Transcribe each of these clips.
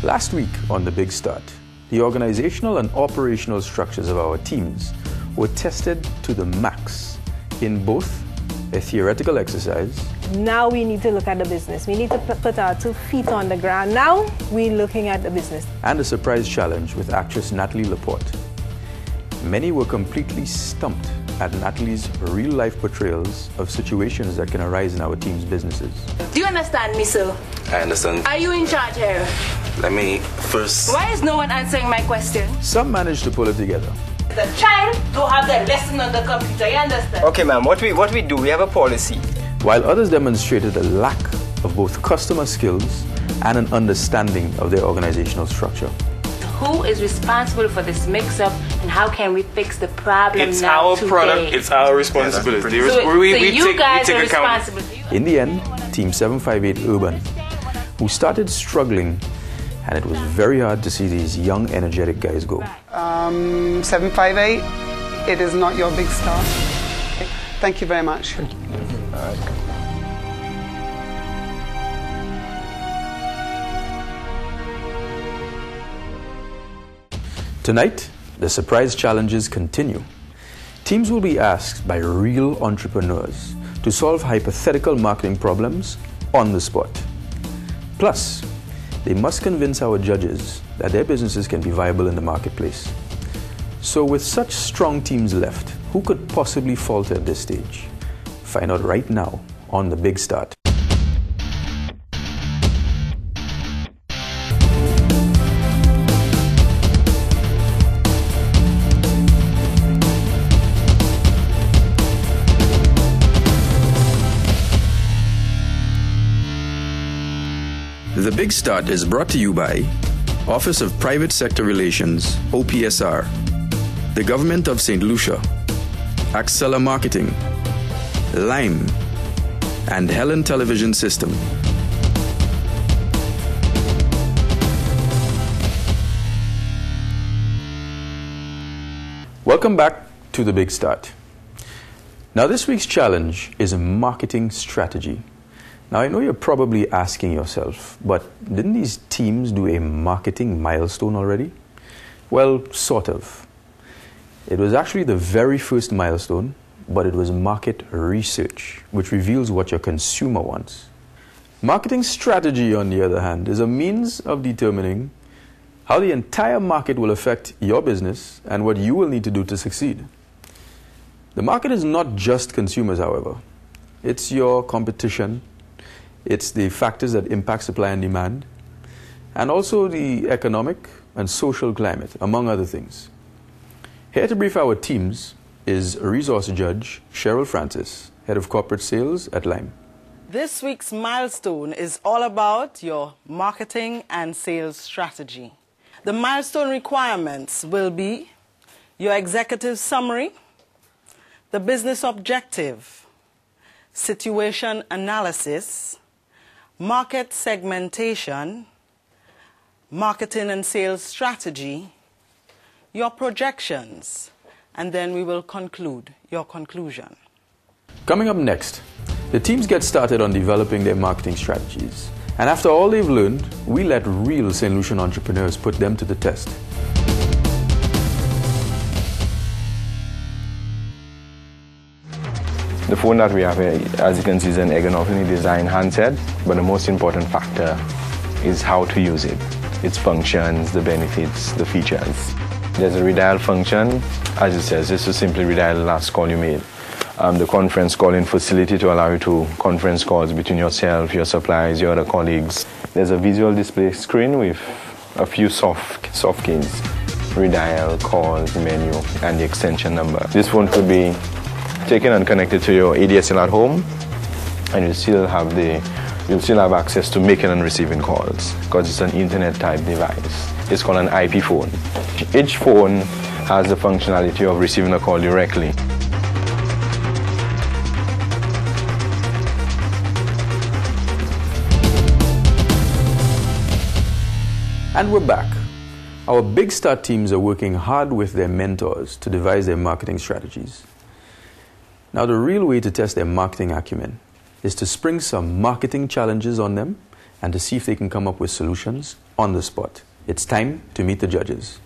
Last week on The Big Start, the organizational and operational structures of our teams were tested to the max in both a theoretical exercise. Now we need to look at the business. We need to put our 2 feet on the ground. Now we're looking at the business. And a surprise challenge with actress Natalie Laporte. Many were completely stumped at Natalie's real-life portrayals of situations that can arise in our team's businesses. Do you understand me, sir? I understand. Are you in charge here? Let me first... Why is no one answering my question? Some managed to pull it together. The child don't have the lesson on the computer, you understand? Okay, ma'am, what we do, we have a policy. While others demonstrated a lack of both customer skills and an understanding of their organizational structure. Who is responsible for this mix-up and how can we fix the problem It's now our today? product, it's our responsibility. So we you take guys are account. responsible. In the end, Team 758 Urban, who started struggling, and it was very hard to see these young, energetic guys go. 758, it is not your big start. Thank you very much. Tonight, the surprise challenges continue. Teams will be asked by real entrepreneurs to solve hypothetical marketing problems on the spot. Plus, they must convince our judges that their businesses can be viable in the marketplace. So with such strong teams left, who could possibly falter at this stage? Find out right now on The Big Start. The Big Start is brought to you by Office of Private Sector Relations, OPSR, the Government of St. Lucia, Axela Marketing, Lime, and Helen Television System. Welcome back to The Big Start. Now this week's challenge is a marketing strategy. Now, I know you're probably asking yourself, but didn't these teams do a marketing milestone already? Well, sort of. It was actually the very first milestone, but it was market research, which reveals what your consumer wants. Marketing strategy, on the other hand, is a means of determining how the entire market will affect your business and what you will need to do to succeed. The market is not just consumers, however. It's your competition. It's the factors that impact supply and demand, and also the economic and social climate, among other things. Here to brief our teams is resource judge Cheryl Francis, head of corporate sales at Lime. This week's milestone is all about your marketing and sales strategy. The milestone requirements will be your executive summary, the business objective, situation analysis, market segmentation, marketing and sales strategy, your projections, and then we will conclude your conclusion. Coming up next, the teams get started on developing their marketing strategies. And after all they've learned, we let real St. Lucian entrepreneurs put them to the test. The phone that we have here, as you can see, is an ergonomically designed handset, but the most important factor is how to use it. Its functions, the benefits, the features. There's a redial function. As it says, this is simply redial the last call you made. The conference calling facility to allow you to conference calls between yourself, your suppliers, your other colleagues. There's a visual display screen with a few soft keys. Redial, calls, menu, and the extension number. This phone could be taken and connected to your ADSL at home, and you'll still have access to making and receiving calls because it's an internet type device. It's called an IP phone. Each phone has the functionality of receiving a call directly. And we're back. Our Big Start teams are working hard with their mentors to devise their marketing strategies. Now, the real way to test their marketing acumen is to spring some marketing challenges on them and to see if they can come up with solutions on the spot. It's time to meet the judges.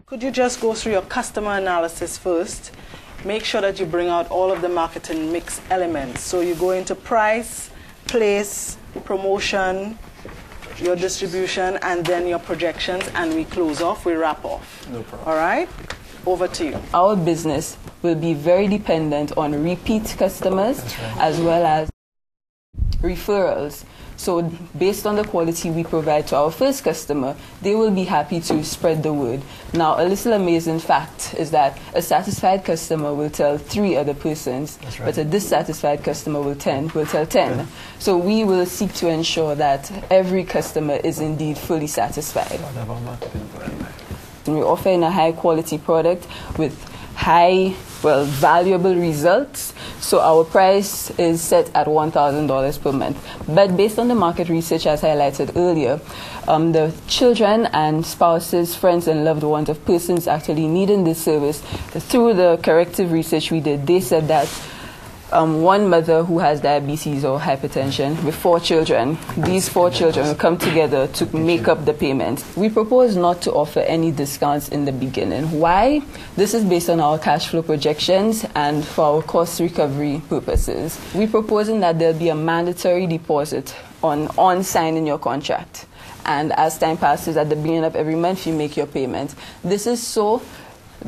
Could you just go through your customer analysis first? Make sure that you bring out all of the marketing mix elements. So you go into price, place, promotion, your distribution, and then your projections, and we close off, we wrap off. No problem. All right? Over to you. Our business will be very dependent on repeat customers as well as referrals. So based on the quality we provide to our first customer, they will be happy to spread the word. Now, a little amazing fact is that a satisfied customer will tell 3 other persons, but a dissatisfied customer will tell 10. So we will seek to ensure that every customer is indeed fully satisfied. We offer a high quality product with valuable results. So our price is set at $1,000 per month. But based on the market research as highlighted earlier, the children and spouses, friends and loved ones of persons actually needing this service, through the corrective research we did, they said that one mother who has diabetes or hypertension with 4 children, these 4 children will come together to make up the payment. We propose not to offer any discounts in the beginning. Why? This is based on our cash flow projections and for our cost recovery purposes. We're proposing that there'll be a mandatory deposit on signing your contract. And as time passes, at the beginning of every month, you make your payment. This is so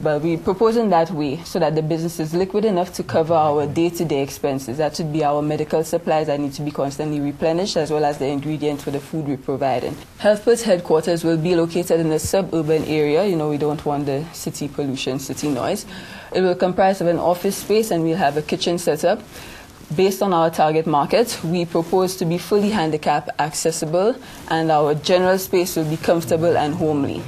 But we're proposing that way so that the business is liquid enough to cover our day-to-day expenses. That should be our medical supplies that need to be constantly replenished, as well as the ingredients for the food we're providing. HealthPert's headquarters will be located in a suburban area. You know, we don't want the city pollution, city noise. It will comprise of an office space, and we'll have a kitchen set up. Based on our target market, we propose to be fully handicap accessible, and our general space will be comfortable and homely.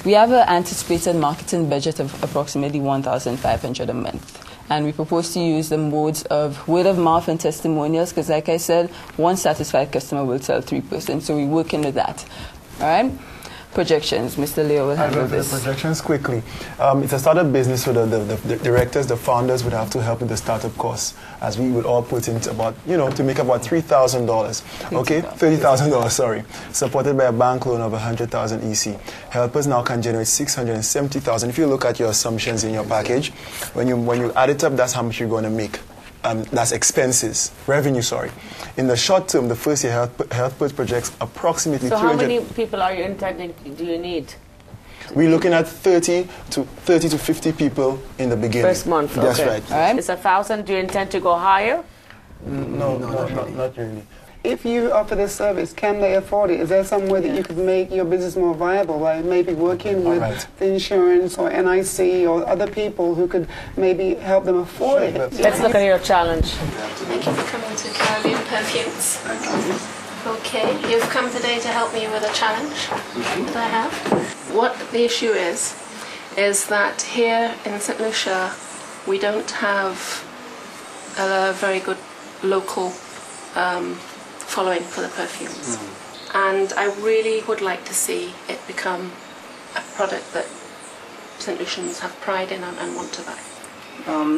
We have an anticipated marketing budget of approximately $1,500 a month. And we propose to use the modes of word of mouth and testimonials, because like I said, one satisfied customer will tell 3%, so we're working with that. All right? Projections. Mr. Leo will handle this. Projections quickly. It's a startup business, so the directors, the founders would have to help with the startup costs, as we would all put into about, to make about $3,000. Okay, $30,000, sorry. Supported by a bank loan of 100,000 EC. HealthPert now can generate 670,000. If you look at your assumptions in your package, when you add it up, that's how much you're going to make. That's expenses, revenue, sorry. In the short term, the first year, HealthPert projects approximately 300. So how many people are you intending, do you need? We're looking at 30 to 50 people in the beginning. First month, That's okay. right. All right. It's 1,000. Do you intend to go higher? No, not really. If you offer this service, can they afford it? Is there some way that you could make your business more viable, like maybe working with the insurance or NIC or other people who could maybe help them afford it? Let's look at your challenge. Thank you for coming to Caribbean Perfumes. Okay, you've come today to help me with a challenge that I have. What the issue is that here in St. Lucia, we don't have a very good local following for the perfumes. And I really would like to see it become a product that St. Lucians have pride in and want to buy.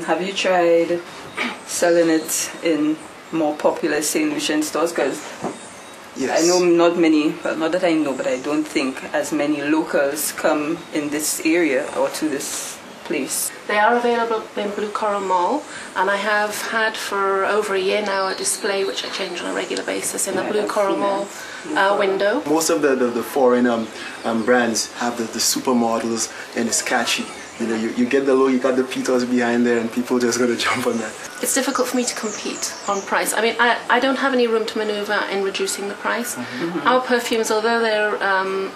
Have you tried selling it in more popular St. Lucian stores? Because I know not many, well, not that I know, but I don't think as many locals come in this area or to this place. They are available in Blue Coral Mall, and I have had for over a year now a display which I change on a regular basis in the Blue Coral Mall window. Most of the foreign brands have the supermodels, and it's catchy. You get the logo, you got the petals behind there, and people just gonna jump on that. It's difficult for me to compete on price. I mean, I don't have any room to maneuver in reducing the price. Our perfumes, although they're